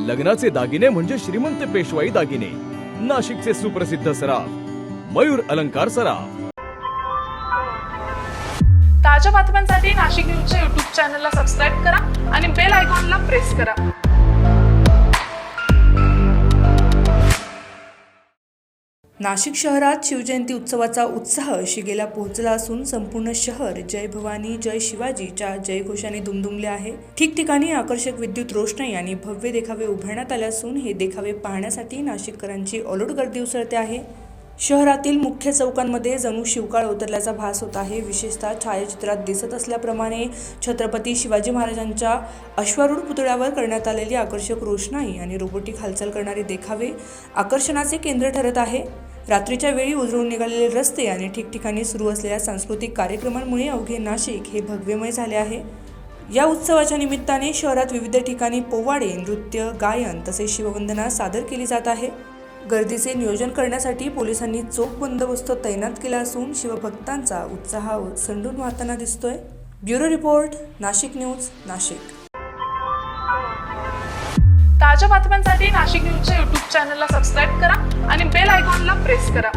लग्नाचे दागिने म्हणजे श्रीमंत पेशवाई दागिने, नाशिकचे सुप्रसिद्ध सराफ मयूर अलंकार सराफ। ताज्या बातम्यांसाठी नाशिक न्यूजच्या YouTube चॅनलला सबस्क्राईब करा आणि बेल आयकॉनला प्रेस करा। नाशिक शहरात शिवजयंती उत्सवाचा उत्साह शिगेला पोहोचला असून संपूर्ण शहर जय भवानी जय शिवाजीच्या जयघोषाने दुमदुमले आहे। ठिकठिकाणी आकर्षक विद्युत रोषणाई आणि भव्य देखावे उभारण्यात आले असून हे देखावे पाहण्यासाठी नाशिककरांची अलोट गर्दी उसळते आहे। शहरातील मुख्य चौकांमध्ये जणू शिवकाळ उतरल्याचा भास होत आहे। विशेषतः छायाचित्रात दिसत असल्याप्रमाणे छत्रपती शिवाजी महाराजांच्या अश्वारूढ पुतळ्यावर करण्यात आलेली आकर्षक रोषणाई आणि रोबोटिक हालचाल करणारे देखावे आकर्षणाचे केंद्र ठरत आहे। रात्रीच्या वेळी उजळून निघालेले रस्ते आणि ठिकठिकाणी सुरू असलेल्या सांस्कृतिक कार्यक्रमांमुळे अवघे नाशिक हे भगवेमय झाले आहे। या उत्सवाच्या निमित्ताने शहरात विविध ठिकाणी पोवाडे, नृत्य, गायन तसेच शिववंदना सादर केली जात आहे। गर्दीचे नियोजन करण्यासाठी पोलिसांनी चोख बंदोबस्त तैनात केला असून शिवभक्तांचा उत्साह संडून वाहताना दिसतोय। Bureau report, Nashik news, Nashik. ताज्या बातम्यांसाठी नाशिक न्यूजच्या YouTube चॅनलला सबस्क्राईब करा आणि बेल आयकॉनला प्रेस करा।